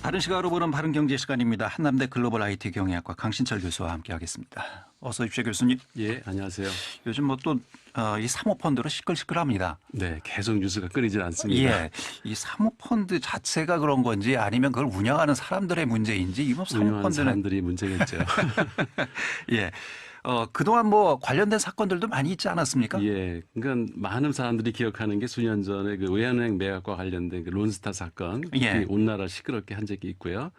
바른 시각으로 보는 바른 경제 시간입니다. 한남대 글로벌 IT 경영학과 강신철 교수와 함께하겠습니다. 어서 오십시오, 교수님. 예, 안녕하세요. 요즘 뭐 또 이 사모펀드로 시끌시끌합니다. 네, 계속 뉴스가 끊이질 않습니다. 예, 이 사모펀드 자체가 그런 건지 아니면 그걸 운영하는 사람들의 문제인지 이번 운영하는 사모펀드는 사람들이 문제겠죠. 예, 그동안 뭐 관련된 사건들도 많이 있지 않았습니까? 예, 그러니까 많은 사람들이 기억하는 게 수년 전에 그 외환은행 매각과 관련된 그 론스타 사건, 예. 온 나라 시끄럽게 한 적이 있고요.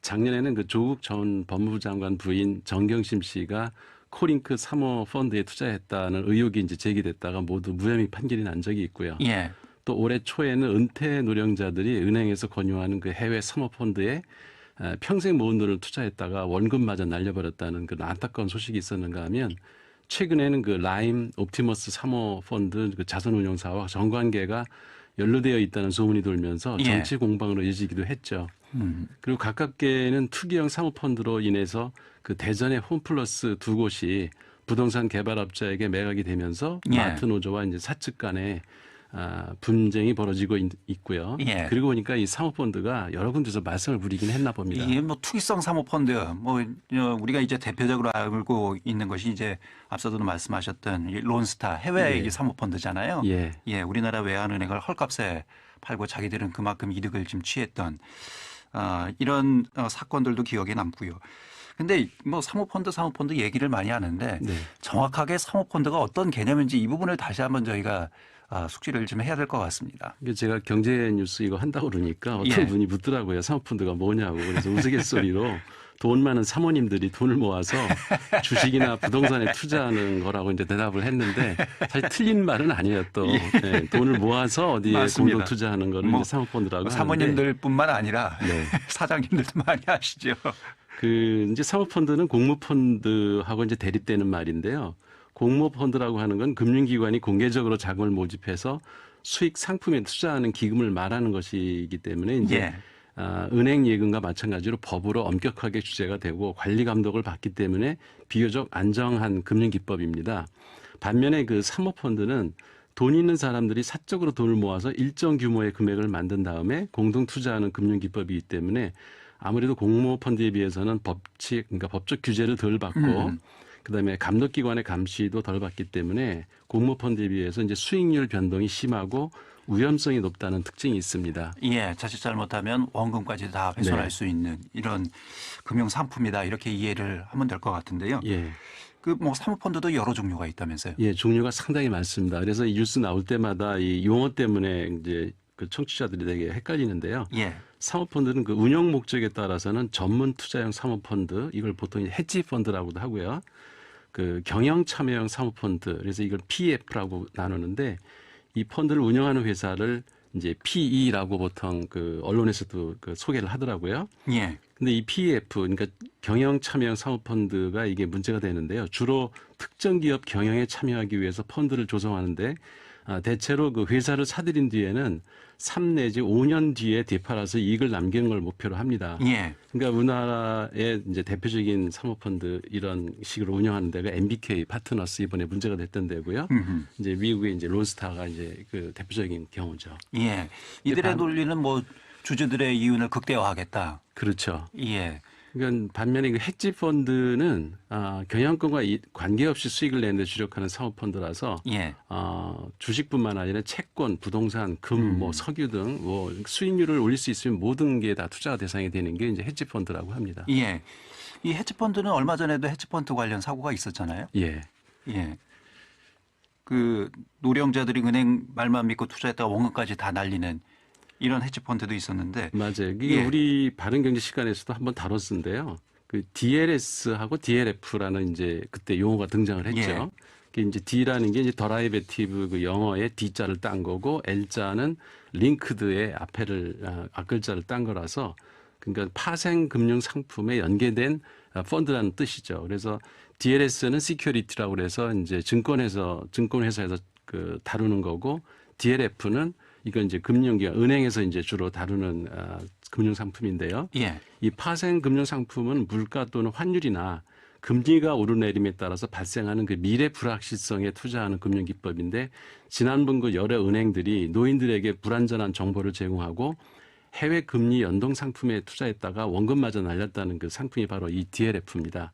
작년에는 그 조국 전 법무부 장관 부인 정경심 씨가 코링크 사모펀드에 투자했다는 의혹이 이제 제기됐다가 모두 무혐의 판결이 난 적이 있고요. 예, 또 올해 초에는 은퇴 노령자들이 은행에서 권유하는 그 해외 사모펀드에 평생 모은 돈을 투자했다가 원금마저 날려버렸다는 그런 안타까운 소식이 있었는가 하면 최근에는 그 라임 옵티머스 사모펀드 그 자산운용사와 정관계가 연루되어 있다는 소문이 돌면서 예. 정치 공방으로 이어지기도 했죠. 그리고 가깝게는 투기형 사모펀드로 인해서 그 대전의 홈플러스 두 곳이 부동산 개발업자에게 매각이 되면서 예. 마트 노조와 이제 사측 간에 분쟁이 벌어지고 있고요. 예. 그리고 보니까 이 사모펀드가 여러 군데서 말썽을 부리긴 했나 봅니다. 이게 뭐 투기성 사모펀드 뭐 우리가 이제 대표적으로 알고 있는 것이 이제 앞서도 말씀하셨던 이 론스타 해외 예. 사모펀드잖아요. 예. 예, 우리나라 외환은행을 헐값에 팔고 자기들은 그만큼 이득을 좀 취했던 이런 사건들도 기억에 남고요. 근데 뭐 사모펀드 얘기를 많이 하는데 네. 정확하게 사모펀드가 어떤 개념인지 이 부분을 다시 한번 저희가 숙지를 좀 해야 될 것 같습니다. 이게 제가 경제 뉴스 이거 한다고 그러니까 어떤 예. 분이 묻더라고요. 사모펀드가 뭐냐고. 그래서 우스갯소리로 돈 많은 사모님들이 돈을 모아서 주식이나 부동산에 투자하는 거라고 이제 대답을 했는데 사실 틀린 말은 아니에요. 또 네, 돈을 모아서 어디에 맞습니다. 공동 투자하는 거를 뭐 이제 사모펀드라고 하는데 사모님들뿐만 아니라 네. 사장님들도 많이 하시죠. 그 이제 사모펀드는 공모펀드하고 이제 대립되는 말인데요. 공모펀드라고 하는 건 금융기관이 공개적으로 자금을 모집해서 수익 상품에 투자하는 기금을 말하는 것이기 때문에 이제 예. 은행 예금과 마찬가지로 법으로 엄격하게 규제가 되고 관리 감독을 받기 때문에 비교적 안정한 금융 기법입니다. 반면에 그 사모펀드는 돈 있는 사람들이 사적으로 돈을 모아서 일정 규모의 금액을 만든 다음에 공동 투자하는 금융 기법이기 때문에 아무래도 공모펀드에 비해서는 그러니까 법적 규제를 덜 받고 그다음에 감독기관의 감시도 덜 받기 때문에 공모펀드에 비해서 이제 수익률 변동이 심하고 위험성이 높다는 특징이 있습니다. 예, 자칫 잘못하면 원금까지 다 훼손할 네. 수 있는 이런 금융 상품이다 이렇게 이해를 하면 될 것 같은데요. 예. 그 뭐 사모펀드도 여러 종류가 있다면서요? 예, 종류가 상당히 많습니다. 그래서 이 뉴스 나올 때마다 이 용어 때문에 이제 그 청취자들이 되게 헷갈리는데요. 예, 사모펀드는 그 운영 목적에 따라서는 전문 투자형 사모펀드, 이걸 보통 헤지 펀드라고도 하고요. 그 경영 참여형 사모펀드, 그래서 이걸 PEF라고 나누는데 이 펀드를 운영하는 회사를 이제 PE라고 보통 그 언론에서도 그 소개를 하더라고요. 예, 근데 이 PEF, 그러니까 경영 참여형 사모펀드가 이게 문제가 되는데요. 주로 특정 기업 경영에 참여하기 위해서 펀드를 조성하는데 대체로 그 회사를 사들인 뒤에는 3 내지 5년 뒤에 되팔아서 이익을 남기는 걸 목표로 합니다. 예, 그러니까 우리나라의 이제 대표적인 사모펀드 이런 식으로 운영하는 데가 MBK 파트너스 이번에 문제가 됐던 데고요. 이제 미국의 이제 론스타가 이제 그 대표적인 경우죠. 예. 이들의 논리는 뭐 주주들의 이윤을 극대화하겠다. 그렇죠. 예, 그러니까 반면에 그 헤지 펀드는 경영권과 관계없이 수익을 내는 데 주력하는 사모펀드라서 예, 주식뿐만 아니라 채권, 부동산, 금, 뭐 석유 등 뭐 수익률을 올릴 수 있으면 모든 게 다 투자 대상이 되는 게 이제 헤지 펀드라고 합니다. 예. 이 헤지펀드는 얼마 전에도 헤지펀드 관련 사고가 있었잖아요. 예. 예. 그 노령자들이 은행 말만 믿고 투자했다가 원금까지 다 날리는 이런 헤지펀드도 있었는데 맞아요. 이게 예. 우리 바른경제 시간에서도 한번 다뤘는데요. 그 DLS하고 DLF라는 이제 그때 용어가 등장을 했죠. 예. 그게 이제 D라는 게 이제 더라이베티브 그 영어의 D자를 딴 거고 L자는 링크드의 앞글자를 딴 거라서 그러니까 파생 금융 상품에 연계된 펀드라는 뜻이죠. 그래서 DLS는 시큐리티라고 그래서 이제 증권회사에서 그 다루는 거고 DLF는 이건 이제 금융기관, 은행에서 이제 주로 다루는 금융 상품인데요. 예. 이 파생 금융 상품은 물가 또는 환율이나 금리가 오르내림에 따라서 발생하는 그 미래 불확실성에 투자하는 금융 기법인데 지난번 그 여러 은행들이 노인들에게 불안전한 정보를 제공하고 해외 금리 연동 상품에 투자했다가 원금마저 날렸다는 그 상품이 바로 이 DLF입니다.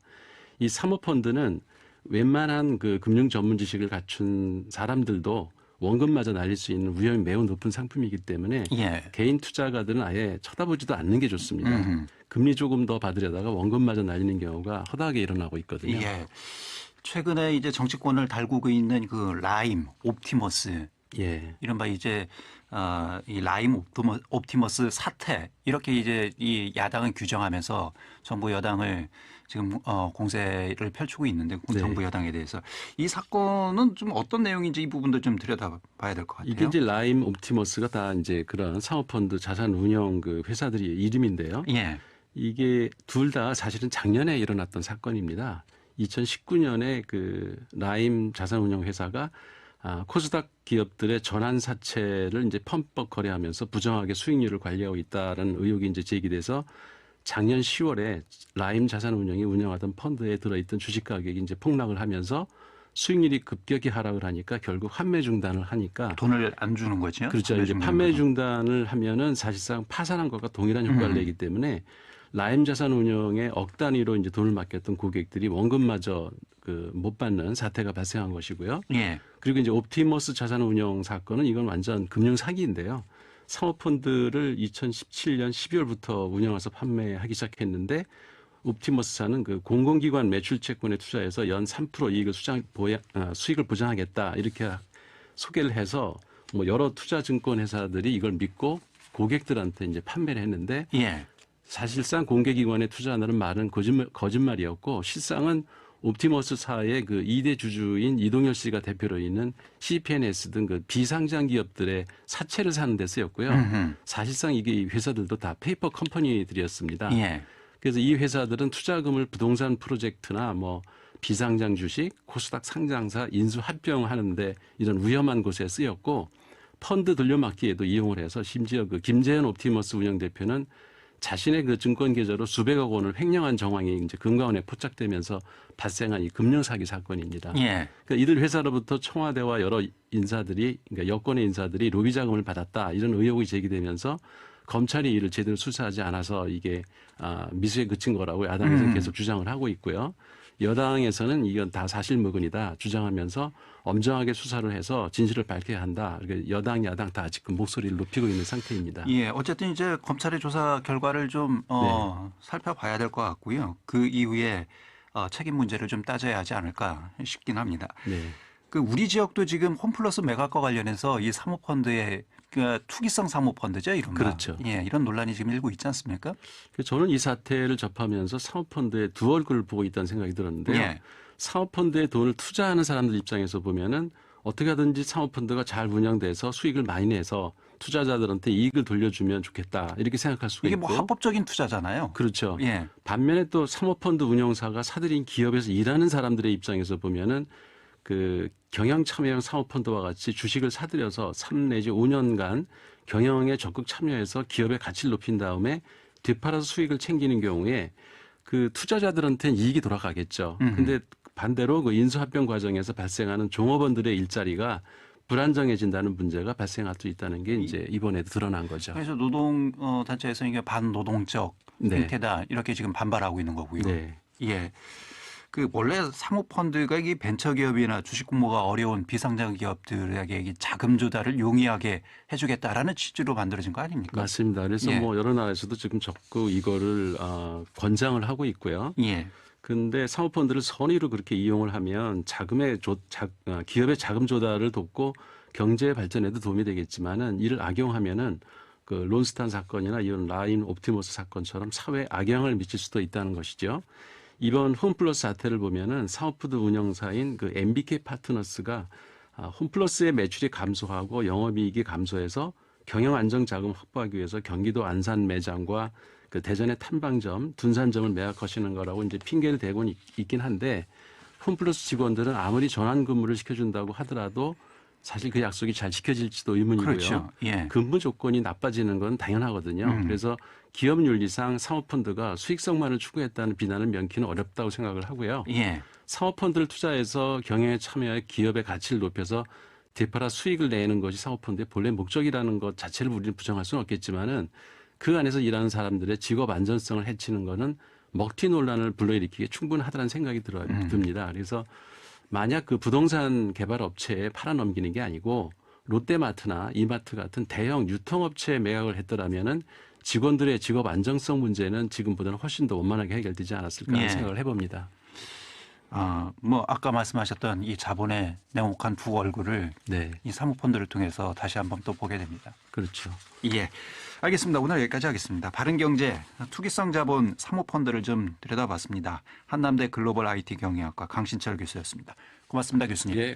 이 사모펀드는 웬만한 그 금융 전문 지식을 갖춘 사람들도 원금마저 날릴 수 있는 위험이 매우 높은 상품이기 때문에 예. 개인 투자가들은 아예 쳐다보지도 않는 게 좋습니다. 금리 조금 더 받으려다가 원금마저 날리는 경우가 허다하게 일어나고 있거든요. 예. 최근에 이제 정치권을 달구고 있는 그 라임, 옵티머스, 예. 이른바 이제 이 라임 옵티머스 사태 이렇게 이제 이 야당은 규정하면서 정부 여당을 지금 공세를 펼치고 있는데 네. 정부 여당에 대해서 이 사건은 좀 어떤 내용인지 이 부분도 좀 들여다봐야 될 것 같아요. 이게 이제 라임 옵티머스가 다 이제 그런 사모펀드 자산 운용 그 회사들이 이름인데요. 예. 이게 둘 다 사실은 작년에 일어났던 사건입니다. 2019년에 그 라임 자산운용 회사가 코스닥 기업들의 전환 사채를 이제 펌법 거래하면서 부정하게 수익률을 관리하고 있다는 의혹이 이제 제기돼서 작년 10월에 라임 자산운용이 운영하던 펀드에 들어있던 주식 가격이 이제 폭락을 하면서 수익률이 급격히 하락을 하니까 결국 환매 중단을 하니까 돈을 안 주는 거죠. 그렇죠. 이제 판매 중단을 하면은 사실상 파산한 것과 동일한 효과를 내기 때문에 라임 자산운용에 억 단위로 이제 돈을 맡겼던 고객들이 원금마저 그 못 받는 사태가 발생한 것이고요. 예. 그리고 이제 옵티머스 자산운용 사건은 이건 완전 금융 사기인데요. 사모펀드를 2017년 12월부터 운영해서 판매하기 시작했는데 옵티머스사는 그 공공기관 매출 채권에 투자해서 연 3% 이익을 수익을 보장하겠다 이렇게 소개를 해서 뭐 여러 투자 증권 회사들이 이걸 믿고 고객들한테 이제 판매를 했는데 예. 사실상 공개기관에 투자한다는 말은 거짓말이었고 실상은 옵티머스사의 그 2대 주주인 이동열 씨가 대표로 있는 CPNS 등 그 비상장 기업들의 사채를 사는 데 쓰였고요. 사실상 이게 회사들도 다 페이퍼 컴퍼니들이었습니다. 예. 그래서 이 회사들은 투자금을 부동산 프로젝트나 뭐 비상장 주식, 코스닥 상장사 인수 합병하는데 이런 위험한 곳에 쓰였고 펀드 돌려막기에도 이용을 해서 심지어 그 김재현 옵티머스 운영 대표는 자신의 그 증권 계좌로 수백억 원을 횡령한 정황이 이제 금감원에 포착되면서 발생한 이 금융 사기 사건입니다. 예. 그러니까 이들 회사로부터 청와대와 여러 인사들이 그러니까 여권의 인사들이 로비 자금을 받았다 이런 의혹이 제기되면서 검찰이 이를 제대로 수사하지 않아서 이게 미수에 그친 거라고 야당에서는 계속 주장을 하고 있고요. 여당에서는 이건 다 사실무근이다 주장하면서 엄정하게 수사를 해서 진실을 밝혀야 한다. 그러니까 여당, 야당 다 지금 목소리를 높이고 있는 상태입니다. 예. 어쨌든 이제 검찰의 조사 결과를 좀 살펴봐야 될 것 같고요. 그 이후에 책임 문제를 좀 따져야 하지 않을까 싶긴 합니다. 네. 그 우리 지역도 지금 홈플러스 매각과 관련해서 이 사모펀드의 그 투기성 사모펀드죠, 이른바. 그렇죠. 예, 이런 논란이 지금 일고 있지 않습니까? 그래서 저는 이 사태를 접하면서 사모펀드의 두 얼굴을 보고 있다는 생각이 들었는데요. 예. 사모펀드에 돈을 투자하는 사람들 입장에서 보면은 어떻게 하든지 사모펀드가 잘 운영돼서 수익을 많이 내서 투자자들한테 이익을 돌려주면 좋겠다 이렇게 생각할 수가 이게 있고. 뭐 합법적인 투자잖아요. 그렇죠. 예. 반면에 또 사모펀드 운용사가 사들인 기업에서 일하는 사람들의 입장에서 보면은 그 경영 참여형 사모펀드와 같이 주식을 사들여서 3 내지 5년간 경영에 적극 참여해서 기업의 가치를 높인 다음에 되팔아서 수익을 챙기는 경우에 그 투자자들한테는 이익이 돌아가겠죠. 근데 반대로 그 인수합병 과정에서 발생하는 종업원들의 일자리가 불안정해진다는 문제가 발생할 수 있다는 게 이제 이번에도 드러난 거죠. 그래서 노동 단체에서는 이게 반노동적 네. 행태다 이렇게 지금 반발하고 있는 거고요. 네. 예. 그 원래 사모펀드가 이 벤처기업이나 주식 공모가 어려운 비상장 기업들에게 이 자금 조달을 용이하게 해주겠다라는 취지로 만들어진 거 아닙니까? 맞습니다. 그래서 예. 뭐 여러 나라에서도 지금 적극 이거를 권장을 하고 있고요. 예. 근데 사모펀드를 선의로 그렇게 이용을 하면 기업의 자금 조달을 돕고 경제 발전에도 도움이 되겠지만은 이를 악용하면은 그 론스탄 사건이나 이런 라인 옵티머스 사건처럼 사회에 악영향을 미칠 수도 있다는 것이죠. 이번 홈플러스 사태를 보면은 사모펀드 운영사인 그 MBK 파트너스가 홈플러스의 매출이 감소하고 영업이익이 감소해서 경영 안정 자금 확보하기 위해서 경기도 안산 매장과 그 대전의 탐방점, 둔산점을 매각하시는 거라고 이제 핑계를 대고 있긴 한데 홈플러스 직원들은 아무리 전환 근무를 시켜준다고 하더라도 사실 그 약속이 잘 지켜질지도 의문이고요. 그렇죠. 예. 근무 조건이 나빠지는 건 당연하거든요. 그래서 기업 윤리상 사모펀드가 수익성만을 추구했다는 비난을 명키는 어렵다고 생각을 하고요. 예. 사모펀드를 투자해서 경영에 참여해 기업의 가치를 높여서 되팔아 수익을 내는 것이 사모펀드의 본래 목적이라는 것 자체를 우리는 부정할 수는 없겠지만은 그 안에서 일하는 사람들의 직업 안전성을 해치는 거는 먹튀 논란을 불러일으키기에 충분하다는 생각이 듭니다. 그래서 만약 그 부동산 개발 업체에 팔아넘기는 게 아니고 롯데마트나 이마트 같은 대형 유통업체에 매각을 했더라면은 직원들의 직업 안정성 문제는 지금보다는 훨씬 더 원만하게 해결되지 않았을까 하는 예. 생각을 해봅니다. 뭐 아까 말씀하셨던 이 자본의 냉혹한 두 얼굴을 네, 이 사모펀드를 통해서 다시 한번 또 보게 됩니다. 그렇죠. 예. 알겠습니다. 오늘 여기까지 하겠습니다. 바른경제 투기성 자본 사모펀드를 좀 들여다봤습니다. 한남대 글로벌 IT 경영학과 강신철 교수였습니다. 고맙습니다, 교수님. 예.